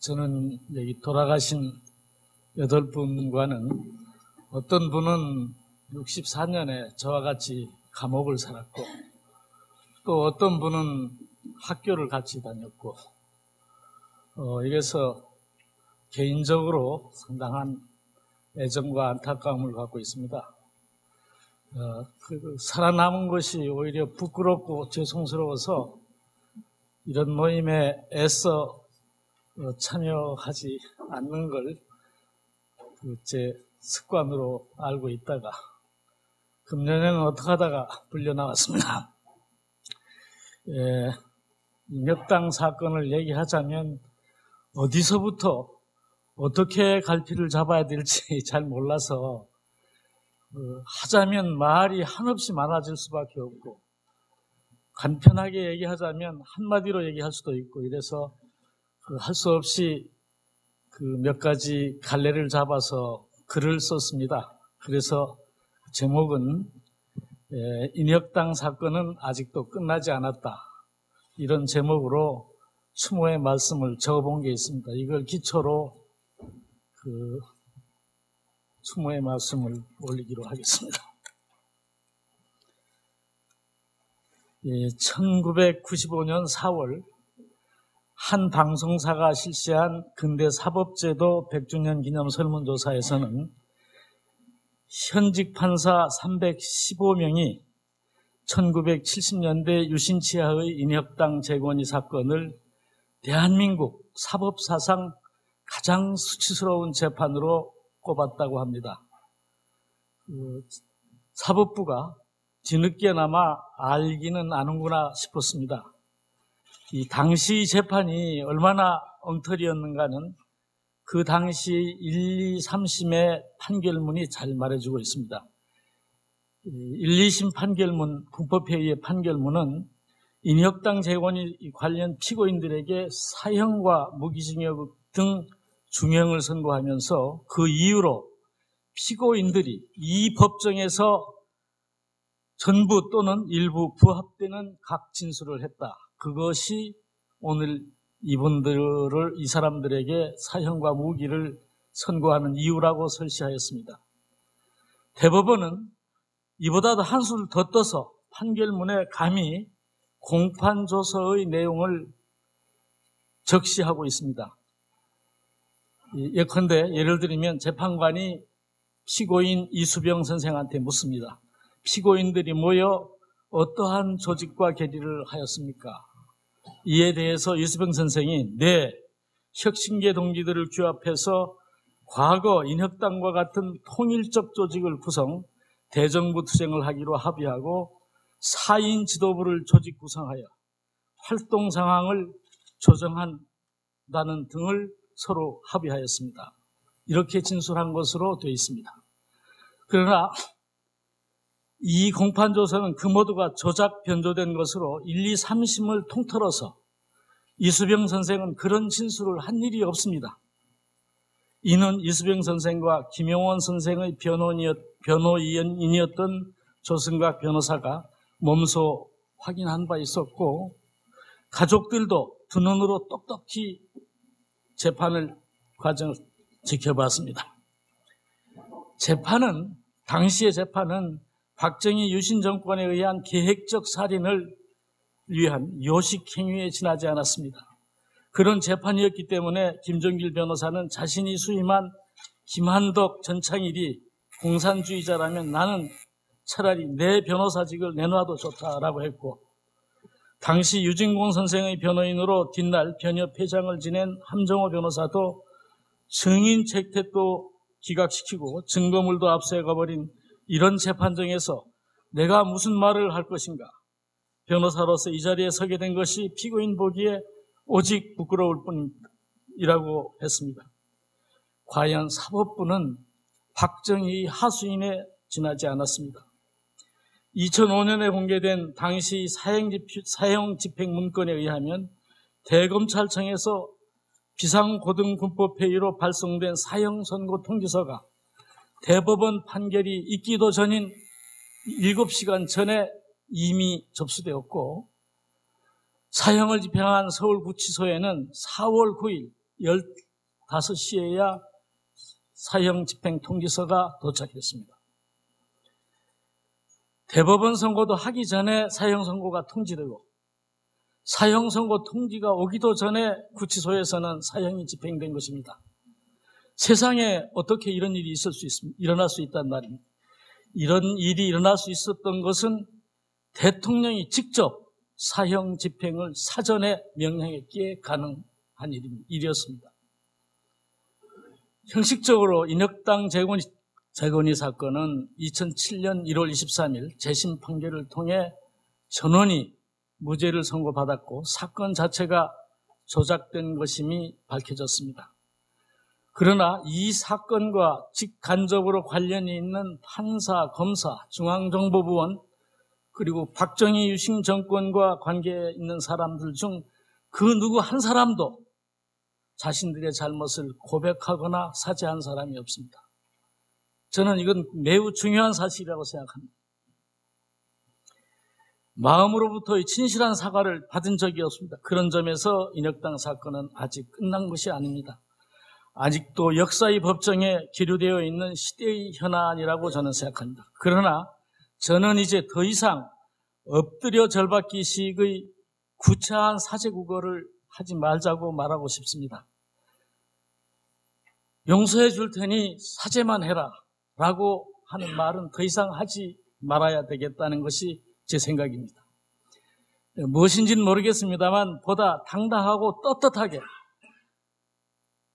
저는 여기 돌아가신 8분과는 어떤 분은 64년에 저와 같이 감옥을 살았고, 또 어떤 분은 학교를 같이 다녔고, 이래서 개인적으로 상당한 애정과 안타까움을 갖고 있습니다. 살아남은 것이 오히려 부끄럽고 죄송스러워서 이런 모임에 애써 참여하지 않는 걸 제 습관으로 알고 있다가 금년에는 어떻게 하다가 불려 나왔습니다. 인혁당 사건을 얘기하자면 어디서부터 어떻게 갈피를 잡아야 될지 잘 몰라서 하자면 말이 한없이 많아질 수밖에 없고, 간편하게 얘기하자면 한마디로 얘기할 수도 있고, 이래서 할 수 없이 몇 가지 갈래를 잡아서 글을 썼습니다. 그래서 제목은 인혁당 사건은 아직도 끝나지 않았다, 이런 제목으로 추모의 말씀을 적어본 게 있습니다. 이걸 기초로 추모의 말씀을 올리기로 하겠습니다. 1995년 4월 한 방송사가 실시한 근대 사법제도 100주년 기념 설문조사에서는 현직 판사 315명이 1970년대 유신치하의 인혁당 재건이 사건을 대한민국 사법사상 가장 수치스러운 재판으로 꼽았다고 합니다. 사법부가 뒤늦게나마 알기는 아는구나 싶었습니다. 이 당시 재판이 얼마나 엉터리였는가는 그 당시 1, 2, 3심의 판결문이 잘 말해주고 있습니다. 1, 2심 판결문, 군법회의의 판결문은 인혁당 재건이 관련 피고인들에게 사형과 무기징역 등 중형을 선고하면서 그 이유로 피고인들이 이 법정에서 전부 또는 일부 부합되는 각 진술을 했다. 그것이 오늘 이 사람들에게 사형과 무기를 선고하는 이유라고 설시하였습니다. 대법원은 이보다도 한술 더 떠서 판결문에 감히 공판조서의 내용을 적시하고 있습니다. 예컨대 예를 들면 재판관이 피고인 이수병 선생한테 묻습니다. 피고인들이 모여 어떠한 조직과 결의를 하였습니까? 이에 대해서 이수병 선생이 네, 혁신계 동지들을 규합해서 과거 인혁당과 같은 통일적 조직을 구성, 대정부 투쟁을 하기로 합의하고 4인 지도부를 조직 구성하여 활동 상황을 조정한다는 등을 서로 합의하였습니다. 이렇게 진술한 것으로 되어 있습니다. 그러나 이 공판조서는 그 모두가 조작 변조된 것으로 1, 2, 3심을 통틀어서 이수병 선생은 그런 진술을 한 일이 없습니다. 이는 이수병 선생과 김용원 선생의 변호인이었던 조승각 변호사가 몸소 확인한 바 있었고, 가족들도 두 눈으로 똑똑히 과정을 지켜봤습니다. 당시의 재판은 박정희 유신 정권에 의한 계획적 살인을 위한 요식 행위에 지나지 않았습니다. 그런 재판이었기 때문에 김종길 변호사는 자신이 수임한 김한덕, 전창일이 공산주의자라면 나는 차라리 내 변호사직을 내놔도 좋다라고 했고, 당시 유진공 선생의 변호인으로 뒷날 변협 회장을 지낸 함정호 변호사도 증인 책택도 기각시키고 증거물도 압수해가버린 이런 재판정에서 내가 무슨 말을 할 것인가? 변호사로서 이 자리에 서게 된 것이 피고인 보기에 오직 부끄러울 뿐이라고 했습니다. 과연 사법부는 박정희 하수인에 지나지 않았습니다. 2005년에 공개된 당시 사형 집행 문건에 의하면 대검찰청에서 비상고등군법회의로 발송된 사형 선고 통지서가 대법원 판결이 있기도 전인 7시간 전에 이미 접수되었고, 사형을 집행한 서울구치소에는 4월 9일 15시에야 사형 집행 통지서가 도착했습니다. 대법원 선고도 하기 전에 사형 선고가 통지되고 사형 선고 통지가 오기도 전에 구치소에서는 사형이 집행된 것입니다. 세상에 어떻게 이런 일이 일어날 수 있단 말입니다. 이런 일이 일어날 수 있었던 것은 대통령이 직접 사형 집행을 사전에 명령했기에 가능한 일이었습니다. 형식적으로 인혁당 재건이 사건은 2007년 1월 23일 재심 판결을 통해 전원이 무죄를 선고받았고 사건 자체가 조작된 것임이 밝혀졌습니다. 그러나 이 사건과 직간접으로 관련이 있는 판사, 검사, 중앙정보부원 그리고 박정희 유신 정권과 관계에 있는 사람들 중 그 누구 한 사람도 자신들의 잘못을 고백하거나 사죄한 사람이 없습니다. 저는 이건 매우 중요한 사실이라고 생각합니다. 마음으로부터의 진실한 사과를 받은 적이 없습니다. 그런 점에서 인혁당 사건은 아직 끝난 것이 아닙니다. 아직도 역사의 법정에 기류되어 있는 시대의 현안이라고 저는 생각합니다. 그러나 저는 이제 더 이상 엎드려 절받기식의 구차한 사죄 구걸을 하지 말자고 말하고 싶습니다. 용서해 줄 테니 사죄만 해라 라고 하는 말은 더 이상 하지 말아야 되겠다는 것이 제 생각입니다. 무엇인지는 모르겠습니다만 보다 당당하고 떳떳하게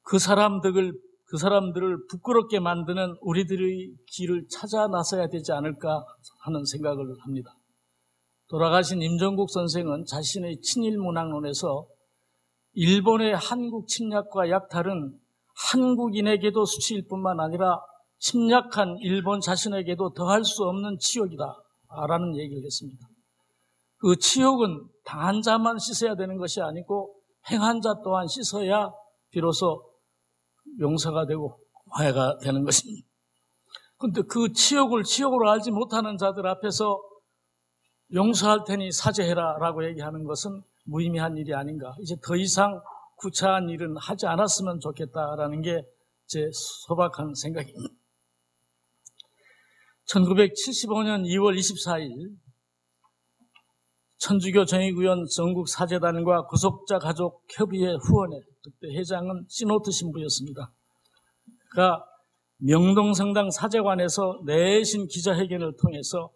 그 사람들을 부끄럽게 만드는 우리들의 길을 찾아 나서야 되지 않을까 하는 생각을 합니다. 돌아가신 임종국 선생은 자신의 친일문학론에서 일본의 한국 침략과 약탈은 한국인에게도 수치일 뿐만 아니라 침략한 일본 자신에게도 더할 수 없는 치욕이다 라는 얘기를 했습니다. 그 치욕은 당한 자만 씻어야 되는 것이 아니고 행한 자 또한 씻어야 비로소 용서가 되고 화해가 되는 것입니다. 그런데 그 치욕으로 알지 못하는 자들 앞에서 용서할 테니 사죄해라 라고 얘기하는 것은 무의미한 일이 아닌가. 이제 더 이상 구차한 일은 하지 않았으면 좋겠다라는 게 제 소박한 생각입니다. 1975년 2월 24일 천주교 정의구현 전국사재단과 구속자 가족 협의회 후원회, 그때 회장은 씨노트 신부였습니다. 그가 명동성당 사제관에서 내신 기자회견을 통해서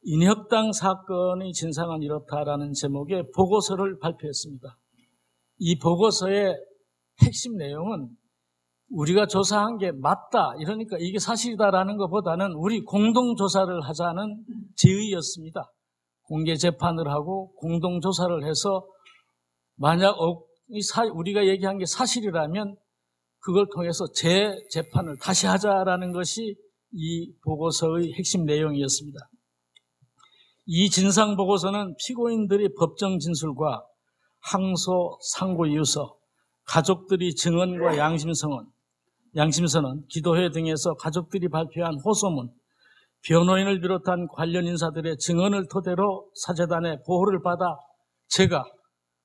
인혁당 사건의 진상은 이렇다라는 제목의 보고서를 발표했습니다. 이 보고서의 핵심 내용은 우리가 조사한 게 맞다, 이러니까 이게 사실이다라는 것보다는 우리 공동조사를 하자는 제의였습니다. 공개 재판을 하고 공동조사를 해서 만약 우리가 얘기한 게 사실이라면 그걸 통해서 재재판을 다시 하자라는 것이 이 보고서의 핵심 내용이었습니다. 이 진상보고서는 피고인들의 법정 진술과 항소, 상고 이유서, 가족들이 증언과 양심선언, 기도회 등에서 가족들이 발표한 호소문, 변호인을 비롯한 관련 인사들의 증언을 토대로 사재단의 보호를 받아 제가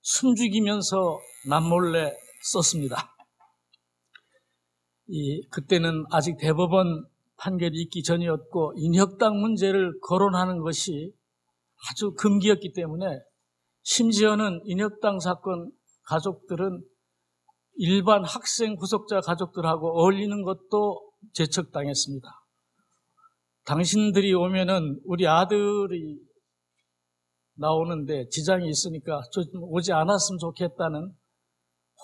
숨죽이면서 남몰래 썼습니다. 그때는 아직 대법원 판결이 있기 전이었고 인혁당 문제를 거론하는 것이 아주 금기였기 때문에 심지어는 인혁당 사건 가족들은 일반 학생 구속자 가족들하고 어울리는 것도 제척당했습니다. 당신들이 오면은 우리 아들이 나오는데 지장이 있으니까 좀 오지 않았으면 좋겠다는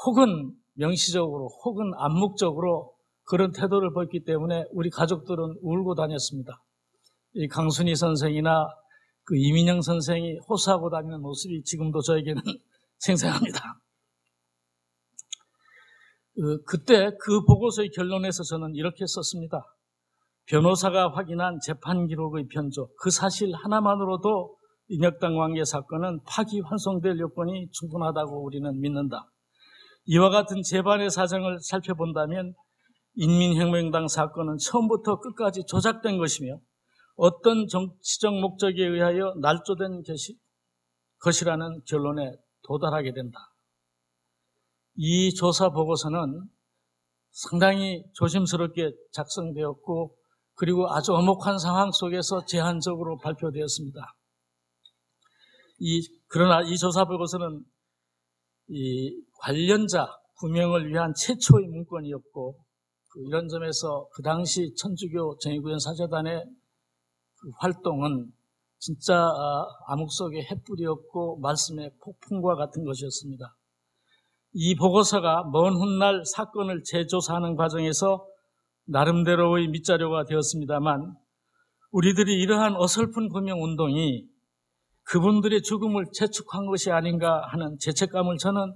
혹은 명시적으로 혹은 암묵적으로 그런 태도를 보였기 때문에 우리 가족들은 울고 다녔습니다. 이 강순희 선생이나 그 이민영 선생이 호소하고 다니는 모습이 지금도 저에게는 생생합니다. 그때 그 보고서의 결론에서 저는 이렇게 썼습니다. 변호사가 확인한 재판 기록의 편조, 그 사실 하나만으로도 인혁당 관계 사건은 파기환송될 요건이 충분하다고 우리는 믿는다. 이와 같은 재반의 사정을 살펴본다면 인민혁명당 사건은 처음부터 끝까지 조작된 것이며 어떤 정치적 목적에 의하여 날조된 것이라는 결론에 도달하게 된다. 이 조사 보고서는 상당히 조심스럽게 작성되었고 그리고 아주 엄혹한 상황 속에서 제한적으로 발표되었습니다. 그러나 이 조사 보고서는 이 관련자 구명을 위한 최초의 문건이었고 이런 점에서 그 당시 천주교 정의구현 사재단의 그 활동은 진짜 암흑 속의 횃불이었고 말씀의 폭풍과 같은 것이었습니다. 이 보고서가 먼 훗날 사건을 재조사하는 과정에서 나름대로의 밑자료가 되었습니다만 우리들이 이러한 어설픈 구명운동이 그분들의 죽음을 재촉한 것이 아닌가 하는 죄책감을 저는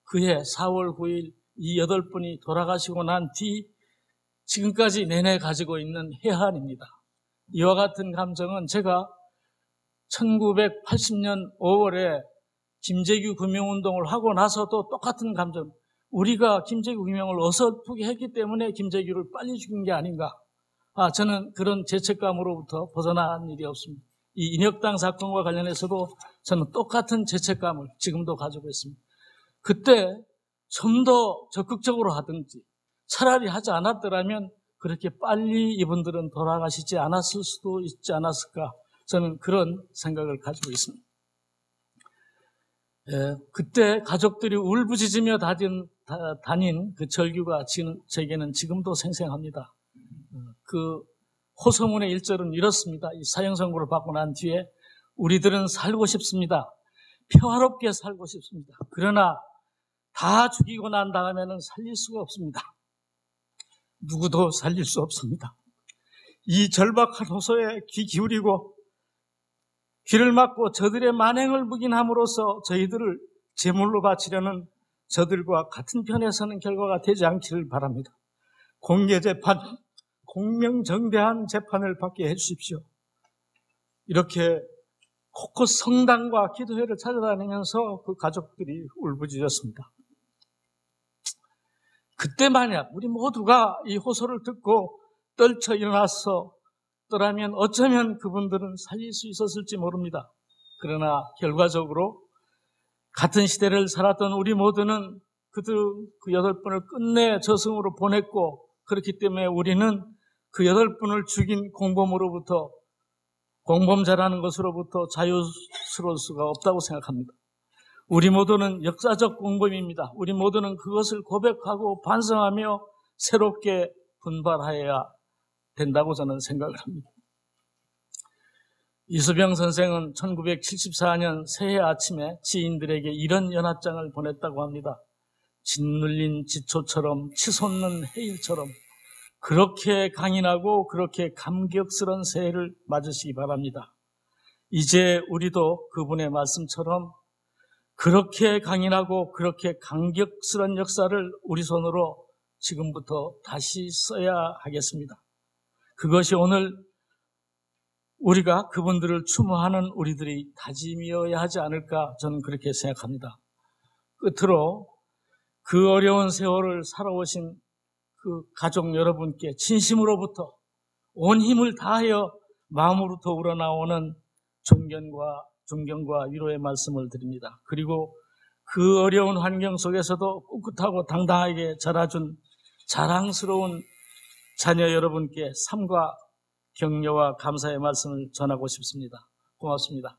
그해 4월 9일 이 8분이 돌아가시고 난 뒤 지금까지 내내 가지고 있는 해안입니다. 이와 같은 감정은 제가 1980년 5월에 김재규 구명운동을 하고 나서도 똑같은 감정, 우리가 김재규 구명을 어설프게 했기 때문에 김재규를 빨리 죽인 게 아닌가. 저는 그런 죄책감으로부터 벗어난 일이 없습니다. 이 인혁당 사건과 관련해서도 저는 똑같은 죄책감을 지금도 가지고 있습니다. 그때 좀 더 적극적으로 하든지 차라리 하지 않았더라면 그렇게 빨리 이분들은 돌아가시지 않았을 수도 있지 않았을까. 저는 그런 생각을 가지고 있습니다. 그때 가족들이 울부짖으며 다닌 그 절규가 제게는 지금도 생생합니다. 그 호소문의 1절은 이렇습니다. 이 사형 선고를 받고 난 뒤에 우리들은 살고 싶습니다. 평화롭게 살고 싶습니다. 그러나 다 죽이고 난 다음에는 살릴 수가 없습니다. 누구도 살릴 수 없습니다. 이 절박한 호소에 귀 기울이고 귀를 막고 저들의 만행을 묵인함으로써 저희들을 제물로 바치려는 저들과 같은 편에 서는 결과가 되지 않기를 바랍니다. 공개재판, 공명정대한 재판을 받게 해주십시오. 이렇게 곳곳 성당과 기도회를 찾아다니면서 그 가족들이 울부짖었습니다. 그때 만약 우리 모두가 이 호소를 듣고 떨쳐 일어났더라면 어쩌면 그분들은 살릴 수 있었을지 모릅니다. 그러나 결과적으로 같은 시대를 살았던 우리 모두는 그 8분을 끝내 저승으로 보냈고 그렇기 때문에 우리는 그 8분을 죽인 공범자라는 것으로부터 자유스러울 수가 없다고 생각합니다. 우리 모두는 역사적 공범입니다. 우리 모두는 그것을 고백하고 반성하며 새롭게 분발해야 된다고 저는 생각을 합니다. 이수병 선생은 1974년 새해 아침에 지인들에게 이런 연합장을 보냈다고 합니다. 짓눌린 지초처럼 치솟는 해일처럼 그렇게 강인하고 그렇게 감격스러운 새해를 맞으시기 바랍니다. 이제 우리도 그분의 말씀처럼 그렇게 강인하고 그렇게 감격스러운 역사를 우리 손으로 지금부터 다시 써야 하겠습니다. 그것이 오늘 우리가 그분들을 추모하는 우리들이 다짐이어야 하지 않을까 저는 그렇게 생각합니다. 끝으로 그 어려운 세월을 살아오신 그 가족 여러분께 진심으로부터 온 힘을 다하여 마음으로부터 우러나오는 존경과 위로의 말씀을 드립니다. 그리고 그 어려운 환경 속에서도 꿋꿋하고 당당하게 자라준 자랑스러운 자녀 여러분께 삶과 격려와 감사의 말씀을 전하고 싶습니다. 고맙습니다.